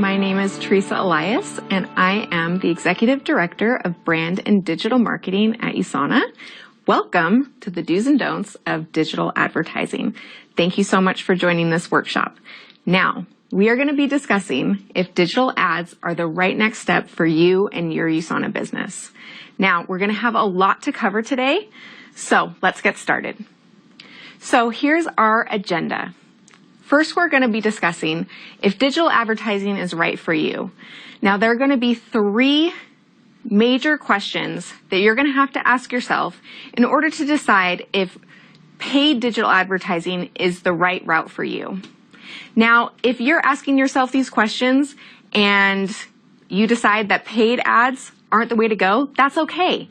My name is Teresa Elias, and I am the Executive Director of Brand and Digital Marketing at USANA. Welcome to the do's and don'ts of digital advertising. Thank you so much for joining this workshop. Now, we are going to be discussing if digital ads are the right next step for you and your USANA business. Now, we're going to have a lot to cover today, so let's get started. So here's our agenda. First, we're going to be discussing if digital advertising is right for you. Now, there are going to be three major questions that you're going to have to ask yourself in order to decide if paid digital advertising is the right route for you. Now, if you're asking yourself these questions and you decide that paid ads aren't the way to go, that's okay.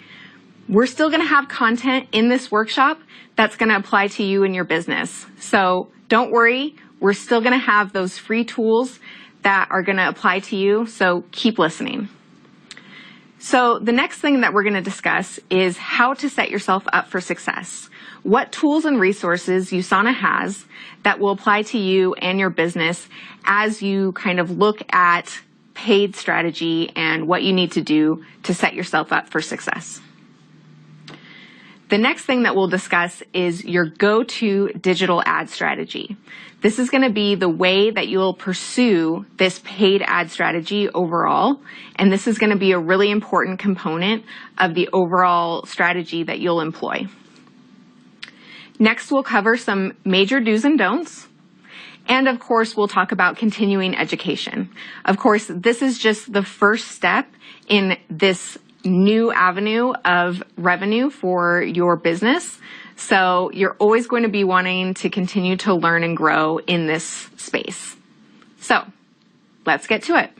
We're still going to have content in this workshop that's going to apply to you and your business. So don't worry, we're still going to have those free tools that are going to apply to you, so keep listening. So the next thing that we're going to discuss is how to set yourself up for success. What tools and resources USANA has that will apply to you and your business as you kind of look at paid strategy and what you need to do to set yourself up for success. The next thing that we'll discuss is your go-to digital ad strategy. This is going to be the way that you'll pursue this paid ad strategy overall, and this is going to be a really important component of the overall strategy that you'll employ. Next, we'll cover some major do's and don'ts, and of course, we'll talk about continuing education. Of course, this is just the first step in this new avenue of revenue for your business. So you're always going to be wanting to continue to learn and grow in this space. So let's get to it.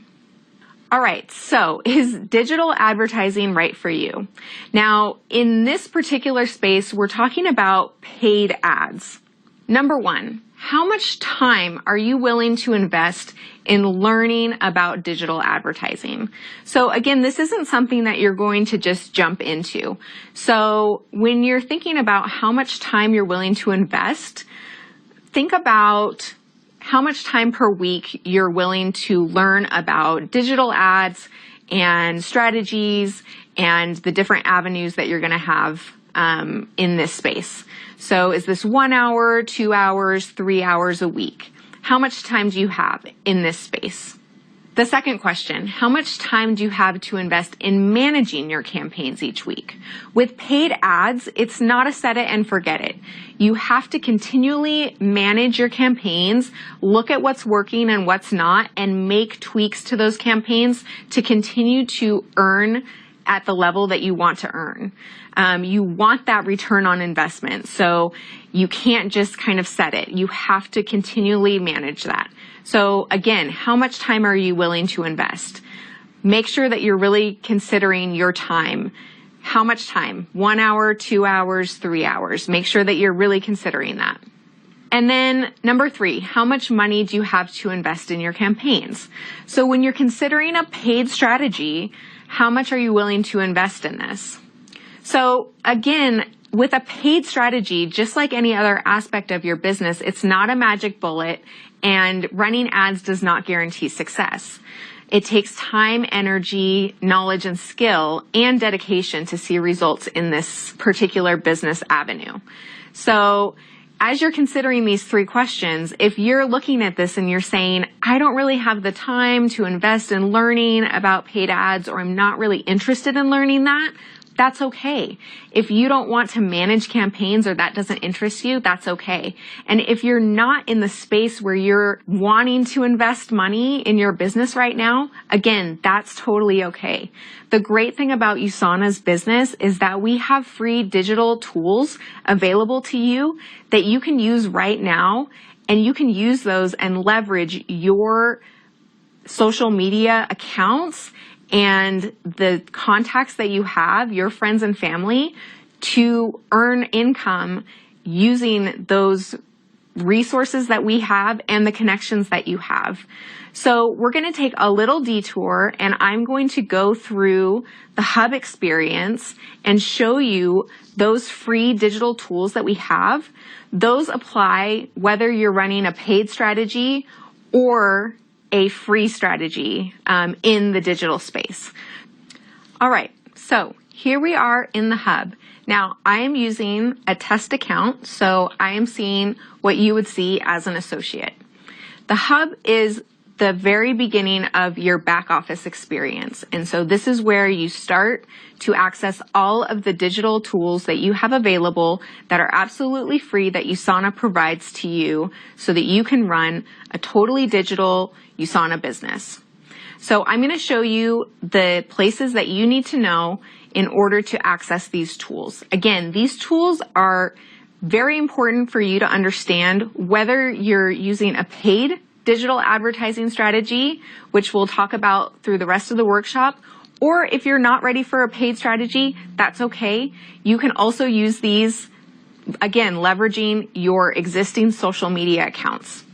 All right, so is digital advertising right for you? Now, in this particular space, we're talking about paid ads. Number one, how much time are you willing to invest in learning about digital advertising? So again, this isn't something that you're going to just jump into. So when you're thinking about how much time you're willing to invest, think about how much time per week you're willing to learn about digital ads and strategies and the different avenues that you're going to have in this space. So is this 1 hour, 2 hours, 3 hours a week? How much time do you have in this space? The second question, how much time do you have to invest in managing your campaigns each week? With paid ads, it's not a set it and forget it. You have to continually manage your campaigns, look at what's working and what's not, and make tweaks to those campaigns to continue to earn at the level that you want to earn. You want that return on investment, so you can't just kind of set it. You have to continually manage that. So again, how much time are you willing to invest? Make sure that you're really considering your time. How much time? 1 hour, 2 hours, 3 hours. Make sure that you're really considering that. And then number three, how much money do you have to invest in your campaigns? So when you're considering a paid strategy, how much are you willing to invest in this? So again, with a paid strategy, just like any other aspect of your business, it's not a magic bullet, and running ads does not guarantee success. It takes time, energy, knowledge, and skill, and dedication to see results in this particular business avenue. So as you're considering these three questions, if you're looking at this and you're saying, I don't really have the time to invest in learning about paid ads, or I'm not really interested in learning that, that's okay. If you don't want to manage campaigns or that doesn't interest you, that's okay. And if you're not in the space where you're wanting to invest money in your business right now, again, that's totally okay. The great thing about USANA's business is that we have free digital tools available to you that you can use right now, and you can use those and leverage your social media accounts and the contacts that you have, your friends and family, to earn income using those resources that we have and the connections that you have. So we're going to take a little detour, and I'm going to go through the hub experience and show you those free digital tools that we have. Those apply whether you're running a paid strategy or a free strategy in the digital space. All right, so here we are in the hub. Now, I am using a test account, so I am seeing what you would see as an associate. The hub is the very beginning of your back office experience, and so this is where you start to access all of the digital tools that you have available that are absolutely free that USANA provides to you so that you can run a totally digital USANA business. So I'm going to show you the places that you need to know in order to access these tools. Again, these tools are very important for you to understand whether you're using a paid digital advertising strategy, which we'll talk about through the rest of the workshop, or if you're not ready for a paid strategy, that's okay. You can also use these, again, leveraging your existing social media accounts.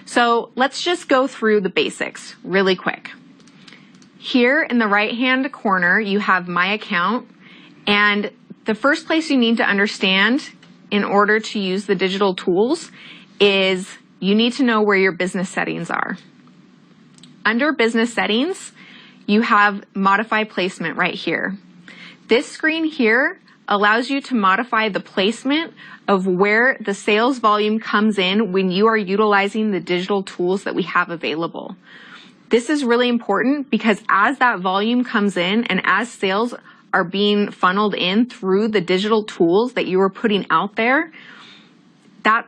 So let's just go through the basics really quick. Here in the right-hand corner, you have My Account, and the first place you need to understand in order to use the digital tools is you need to know where your business settings are. Under Business Settings, you have Modify Placement right here. This screen here allows you to modify the placement of where the sales volume comes in when you are utilizing the digital tools that we have available. This is really important because as that volume comes in and as sales are being funneled in through the digital tools that you are putting out there,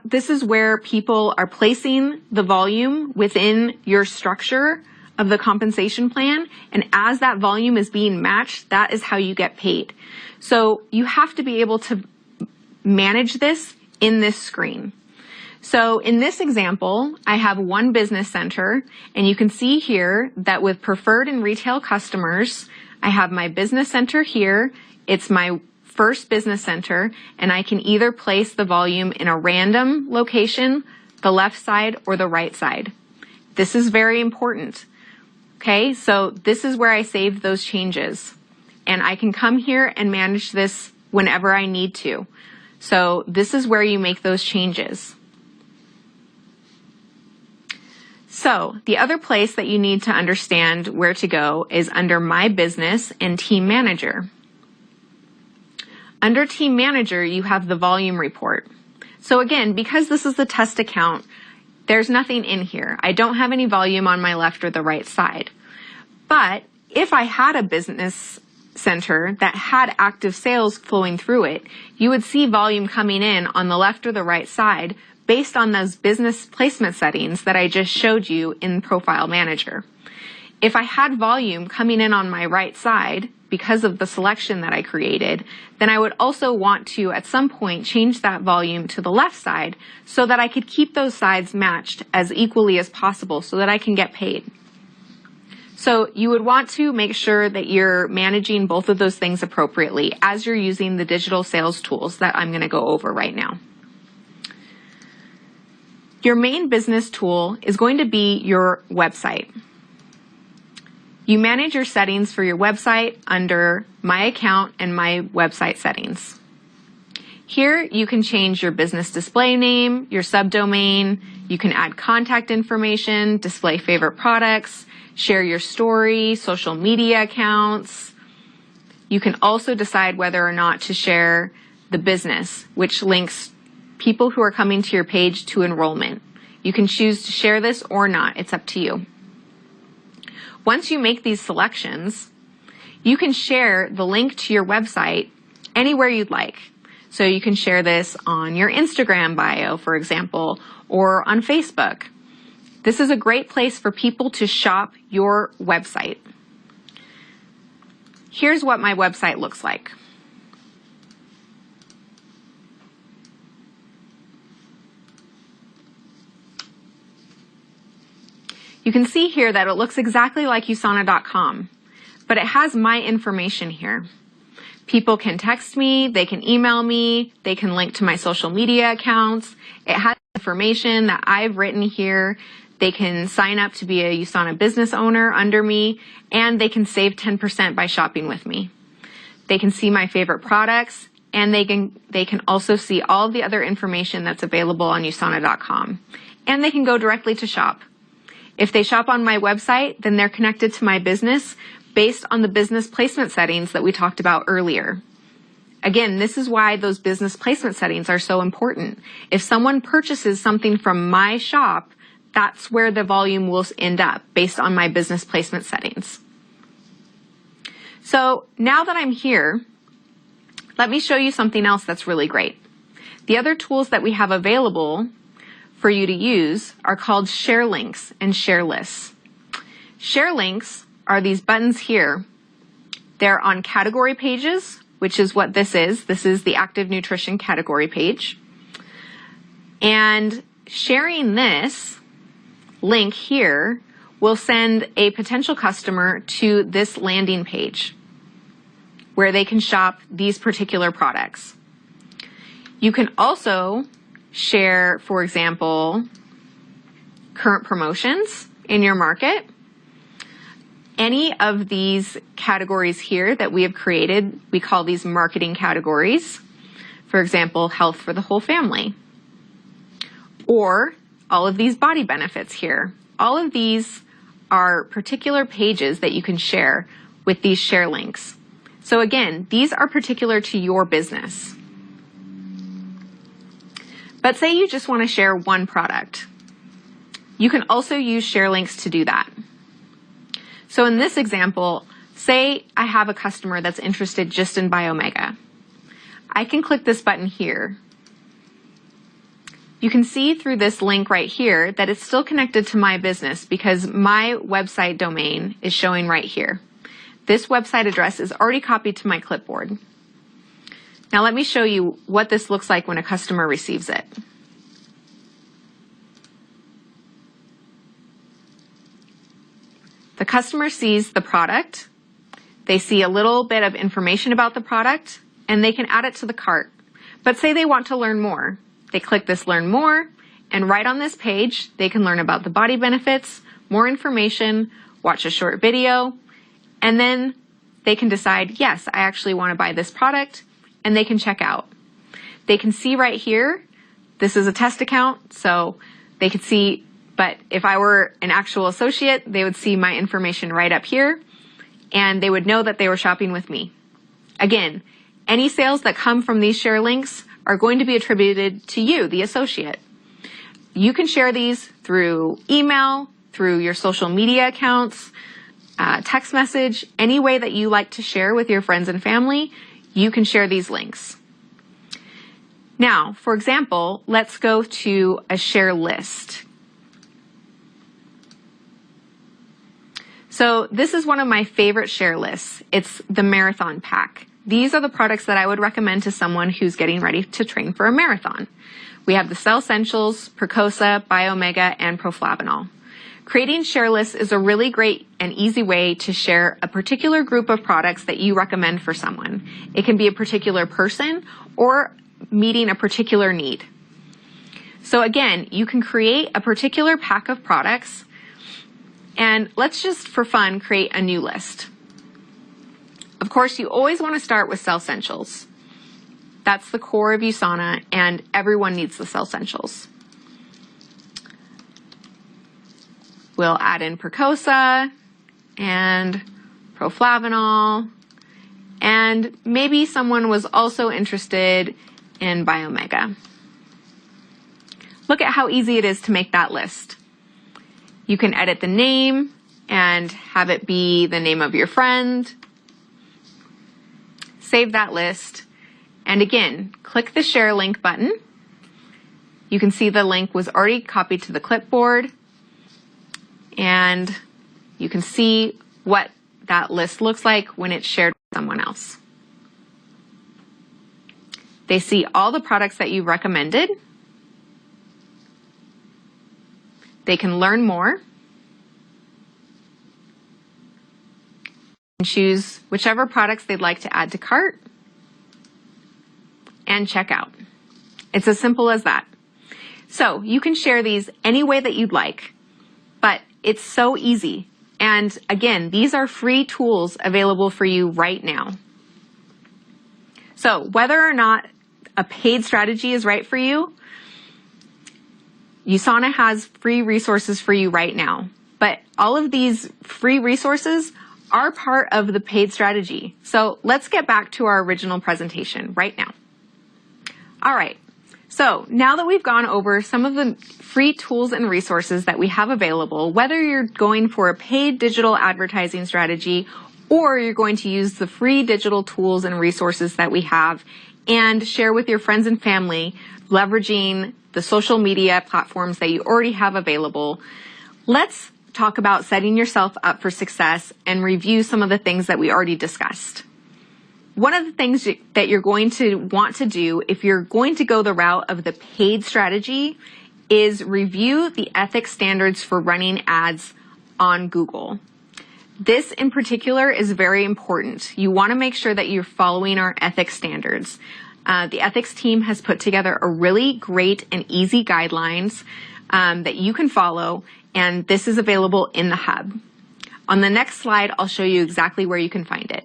this is where people are placing the volume within your structure of the compensation plan. And as that volume is being matched, that is how you get paid. So you have to be able to manage this in this screen. So in this example, I have one business center, and you can see here that with preferred and retail customers, I have my business center here. It's my first business center, and I can either place the volume in a random location, the left side or the right side. This is very important. Okay, so this is where I saved those changes, and I can come here and manage this whenever I need to. So this is where you make those changes. So the other place that you need to understand where to go is under My Business and Team Manager. Under Team Manager, you have the volume report. So again, because this is the test account, there's nothing in here. I don't have any volume on my left or the right side. But if I had a business center that had active sales flowing through it, you would see volume coming in on the left or the right side based on those business placement settings that I just showed you in Profile Manager. If I had volume coming in on my right side because of the selection that I created, then I would also want to at some point change that volume to the left side so that I could keep those sides matched as equally as possible so that I can get paid. So you would want to make sure that you're managing both of those things appropriately as you're using the digital sales tools that I'm going to go over right now. Your main business tool is going to be your website. You manage your settings for your website under My Account and My Website Settings. Here you can change your business display name, your subdomain, you can add contact information, display favorite products, share your story, social media accounts. You can also decide whether or not to share the business, which links people who are coming to your page to enrollment. You can choose to share this or not. It's up to you. Once you make these selections, you can share the link to your website anywhere you'd like. So you can share this on your Instagram bio, for example, or on Facebook. This is a great place for people to shop your website. Here's what my website looks like. You can see here that it looks exactly like USANA.com, but it has my information here. People can text me, they can email me, they can link to my social media accounts. It has information that I've written here. They can sign up to be a USANA business owner under me, and they can save 10% by shopping with me. They can see my favorite products, and they can also see all of the other information that's available on USANA.com. And they can go directly to shop. If they shop on my website, then they're connected to my business based on the business placement settings that we talked about earlier. Again, this is why those business placement settings are so important. If someone purchases something from my shop, that's where the volume will end up based on my business placement settings. So now that I'm here, let me show you something else that's really great. The other tools that we have available for you to use are called share links and share lists. Share links are these buttons here. They're on category pages, which is what this is. This is the active nutrition category page. And sharing this link here will send a potential customer to this landing page where they can shop these particular products. You can also share, for example, current promotions in your market. Any of these categories here that we have created, we call these marketing categories. For example, health for the whole family. Or all of these body benefits here. All of these are particular pages that you can share with these share links. So again, these are particular to your business. But say you just want to share one product. You can also use share links to do that. So in this example, say I have a customer that's interested just in Biomega. I can click this button here. You can see through this link right here that it's still connected to my business because my website domain is showing right here. This website address is already copied to my clipboard. Now let me show you what this looks like when a customer receives it. The customer sees the product, they see a little bit of information about the product, and they can add it to the cart. But say they want to learn more. They click this Learn More, and right on this page, they can learn about the body benefits, more information, watch a short video, and then they can decide, yes, I actually want to buy this product, and they can check out. They can see right here, this is a test account, so they could see, but if I were an actual associate, they would see my information right up here, and they would know that they were shopping with me. Again, any sales that come from these share links are going to be attributed to you, the associate. You can share these through email, through your social media accounts, text message, any way that you like to share with your friends and family, you can share these links. Now, for example, let's go to a share list. So this is one of my favorite share lists. It's the marathon pack. These are the products that I would recommend to someone who's getting ready to train for a marathon. We have the Cell Essentials, Percosa, Biomega, and Proflavanol. Creating share lists is a really great and easy way to share a particular group of products that you recommend for someone. It can be a particular person or meeting a particular need. So again, you can create a particular pack of products, and let's just, for fun, create a new list. Of course, you always want to start with Cell Essentials. That's the core of USANA, and everyone needs the Cell Essentials. We'll add in Percosa and Proflavanol, and maybe someone was also interested in Biomega. Look at how easy it is to make that list. You can edit the name and have it be the name of your friend. Save that list, and again, click the share link button. You can see the link was already copied to the clipboard, and you can see what that list looks like when it's shared with someone else. They see all the products that you recommended. They can learn more and choose whichever products they'd like to add to cart and check out. It's as simple as that. So you can share these any way that you'd like, but it's so easy. And again, these are free tools available for you right now. So whether or not a paid strategy is right for you, USANA has free resources for you right now. But all of these free resources are part of the paid strategy. So let's get back to our original presentation right now. All right. So now that we've gone over some of the free tools and resources that we have available, whether you're going for a paid digital advertising strategy or you're going to use the free digital tools and resources that we have and share with your friends and family, leveraging the social media platforms that you already have available, let's talk about setting yourself up for success and review some of the things that we already discussed. One of the things that you're going to want to do if you're going to go the route of the paid strategy is review the ethics standards for running ads on Google. This in particular is very important. You want to make sure that you're following our ethics standards. The ethics team has put together a really great and easy guidelines that you can follow, and this is available in the hub. On the next slide, I'll show you exactly where you can find it.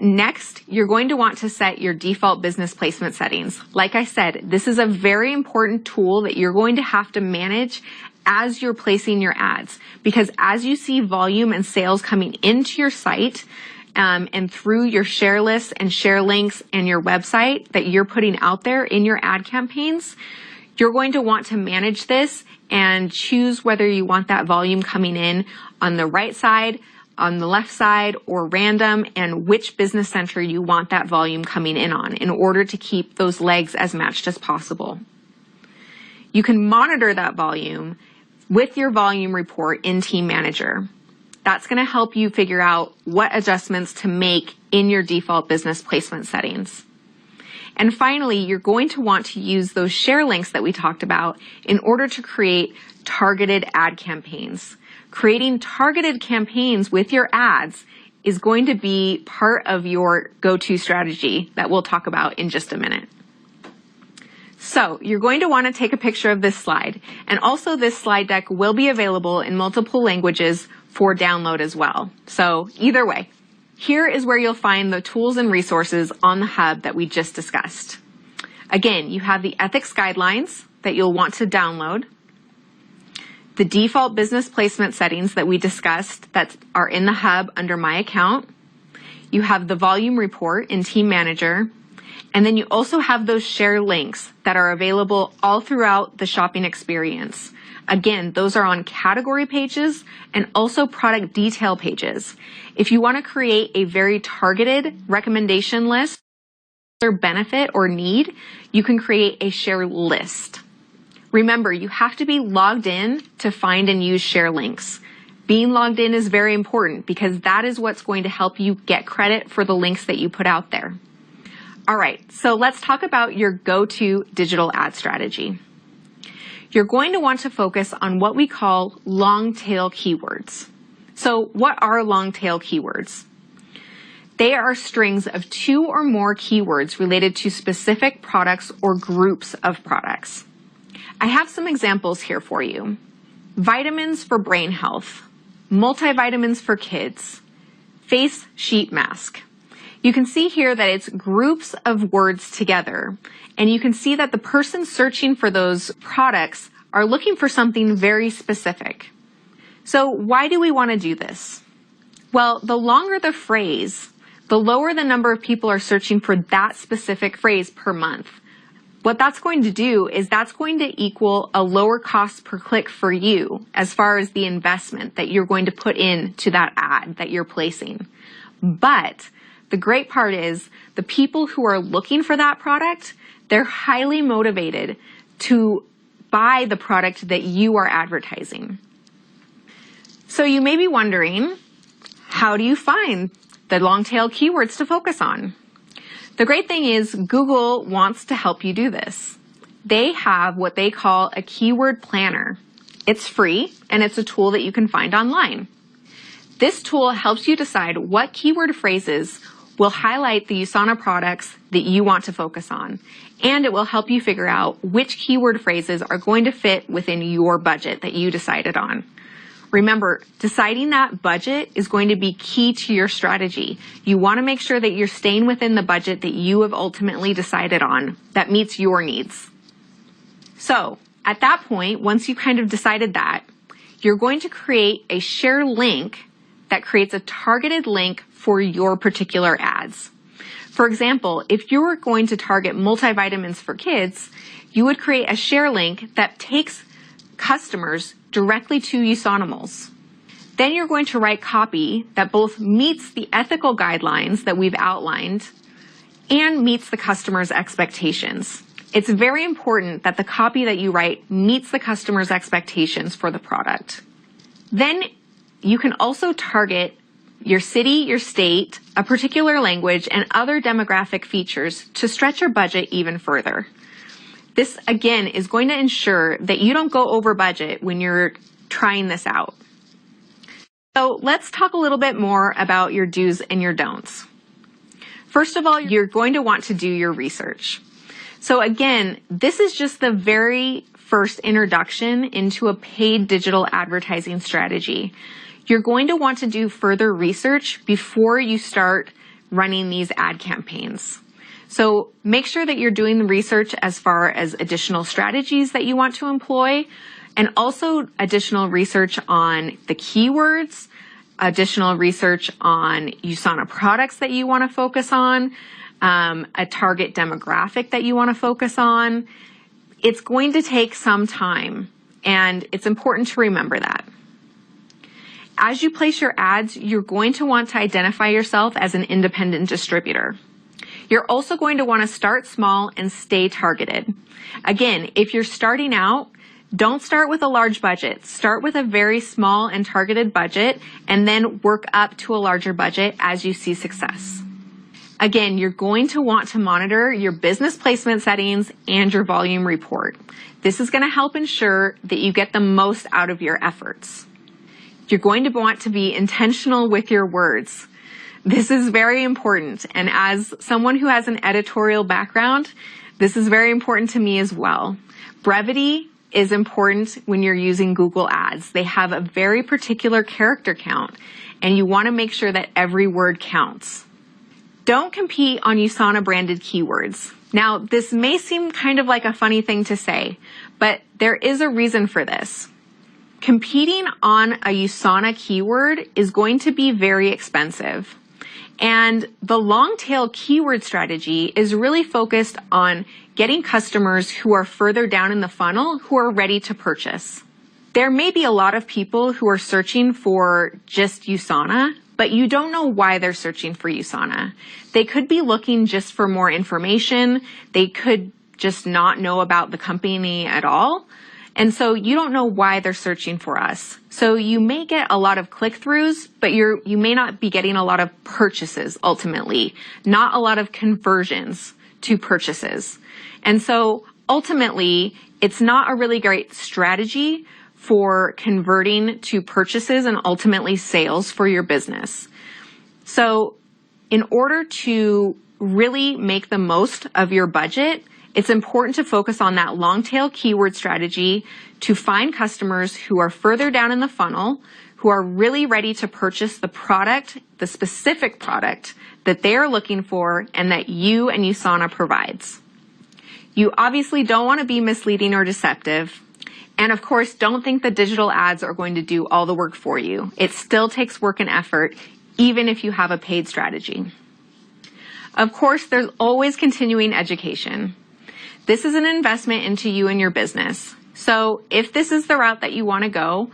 Next, you're going to want to set your default business placement settings. Like I said, this is a very important tool that you're going to have to manage as you're placing your ads, because as you see volume and sales coming into your site and through your share lists and share links and your website that you're putting out there in your ad campaigns, you're going to want to manage this and choose whether you want that volume coming in on the right side, on the left side, or random, and which business center you want that volume coming in on in order to keep those legs as matched as possible. You can monitor that volume with your volume report in Team Manager. That's going to help you figure out what adjustments to make in your default business placement settings. And finally, you're going to want to use those share links that we talked about in order to create targeted ad campaigns. Creating targeted campaigns with your ads is going to be part of your go-to strategy that we'll talk about in just a minute. So you're going to want to take a picture of this slide, and also this slide deck will be available in multiple languages for download as well. So either way, here is where you'll find the tools and resources on the hub that we just discussed. Again, you have the ethics guidelines that you'll want to download, the default business placement settings that we discussed that are in the hub under My Account. You have the volume report in Team Manager. And then you also have those share links that are available all throughout the shopping experience. Again, those are on category pages and also product detail pages. If you want to create a very targeted recommendation list or benefit or need, you can create a share list. Remember, you have to be logged in to find and use share links. Being logged in is very important because that is what's going to help you get credit for the links that you put out there. All right, so let's talk about your go-to digital ad strategy. You're going to want to focus on what we call long-tail keywords. So what are long-tail keywords? They are strings of 2 or more keywords related to specific products or groups of products. I have some examples here for you. Vitamins for brain health, multivitamins for kids, face sheet mask. You can see here that it's groups of words together, and you can see that the person searching for those products are looking for something very specific. So why do we want to do this? Well, the longer the phrase, the lower the number of people are searching for that specific phrase per month. What that's going to do is that's going to equal a lower cost per click for you as far as the investment that you're going to put into that ad that you're placing. But the great part is the people who are looking for that product, they're highly motivated to buy the product that you are advertising. So you may be wondering, how do you find the long tail keywords to focus on? The great thing is Google wants to help you do this. They have what they call a keyword planner. It's free and it's a tool that you can find online. This tool helps you decide what keyword phrases will highlight the USANA products that you want to focus on, and it will help you figure out which keyword phrases are going to fit within your budget that you decided on. Remember, deciding that budget is going to be key to your strategy. You want to make sure that you're staying within the budget that you have ultimately decided on that meets your needs. So at that point, once you kind of decided that, you're going to create a share link that creates a targeted link for your particular ads. For example, if you were going to target multivitamins for kids, you would create a share link that takes customers directly to Usanimals. Then you're going to write copy that both meets the ethical guidelines that we've outlined and meets the customer's expectations. It's very important that the copy that you write meets the customer's expectations for the product. Then you can also target your city, your state, a particular language, and other demographic features to stretch your budget even further. This, again, is going to ensure that you don't go over budget when you're trying this out. So let's talk a little bit more about your do's and your don'ts. First of all, you're going to want to do your research. So again, this is just the very first introduction into a paid digital advertising strategy. You're going to want to do further research before you start running these ad campaigns. So make sure that you're doing the research as far as additional strategies that you want to employ, and also additional research on the keywords, additional research on USANA products that you want to focus on, a target demographic that you want to focus on. It's going to take some time, and it's important to remember that. As you place your ads, you're going to want to identify yourself as an independent distributor. You're also going to want to start small and stay targeted. Again, if you're starting out, don't start with a large budget. Start with a very small and targeted budget, and then work up to a larger budget as you see success. Again, you're going to want to monitor your business placement settings and your volume report. This is going to help ensure that you get the most out of your efforts. You're going to want to be intentional with your words. This is very important, and as someone who has an editorial background, this is very important to me as well. Brevity is important when you're using Google Ads. They have a very particular character count, and you want to make sure that every word counts. Don't compete on USANA branded keywords. Now, this may seem kind of like a funny thing to say, but there is a reason for this. Competing on a USANA keyword is going to be very expensive. And the long tail keyword strategy is really focused on getting customers who are further down in the funnel who are ready to purchase. There may be a lot of people who are searching for just USANA, but you don't know why they're searching for USANA. They could be looking just for more information. They could just not know about the company at all. And so you don't know why they're searching for us. So you may get a lot of click-throughs, but you may not be getting a lot of purchases ultimately, not a lot of conversions to purchases. And so ultimately, it's not a really great strategy for converting to purchases and ultimately sales for your business. So in order to really make the most of your budget, it's important to focus on that long tail keyword strategy to find customers who are further down in the funnel, who are really ready to purchase the product, the specific product that they are looking for and that you and USANA provides. You obviously don't want to be misleading or deceptive. And of course, don't think that digital ads are going to do all the work for you. It still takes work and effort, even if you have a paid strategy. Of course, there's always continuing education. This is an investment into you and your business. So if this is the route that you want to go,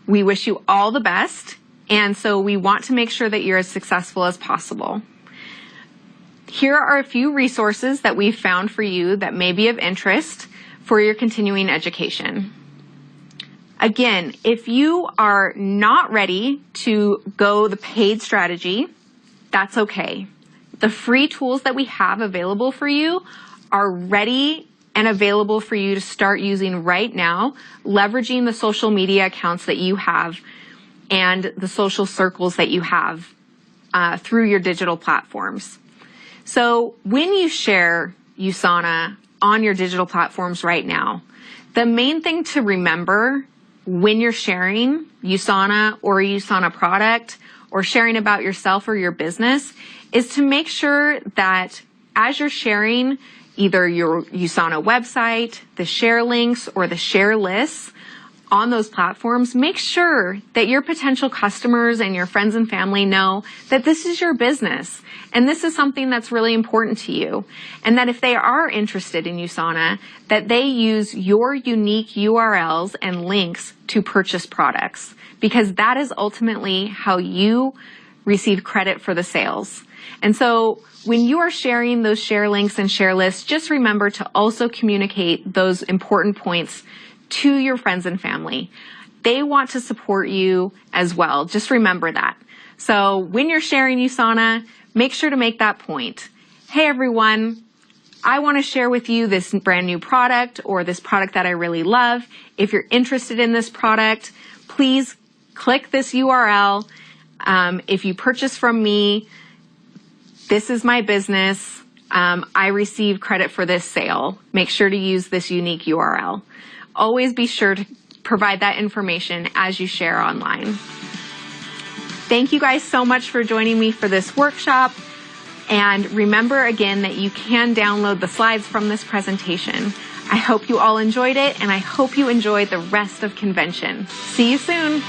we wish you all the best. And so we want to make sure that you're as successful as possible. Here are a few resources that we've found for you that may be of interest for your continuing education. Again, if you are not ready to go the paid strategy, that's okay. The free tools that we have available for you are ready and available for you to start using right now, leveraging the social media accounts that you have and the social circles that you have through your digital platforms. So when you share USANA on your digital platforms right now, the main thing to remember when you're sharing USANA or a USANA product or sharing about yourself or your business is to make sure that as you're sharing either your USANA website, the share links, or the share lists on those platforms, make sure that your potential customers and your friends and family know that this is your business and this is something that's really important to you. And that if they are interested in USANA, that they use your unique URLs and links to purchase products, because that is ultimately how you receive credit for the sales. And so when you are sharing those share links and share lists, just remember to also communicate those important points to your friends and family. They want to support you as well. Just remember that. So when you're sharing USANA, make sure to make that point. Hey everyone, I want to share with you this brand new product or this product that I really love. If you're interested in this product, please click this URL. If you purchase from me, this is my business. I receive credit for this sale. Make sure to use this unique URL. Always be sure to provide that information as you share online. Thank you guys so much for joining me for this workshop. And remember again that you can download the slides from this presentation. I hope you all enjoyed it, and I hope you enjoyed the rest of convention. See you soon.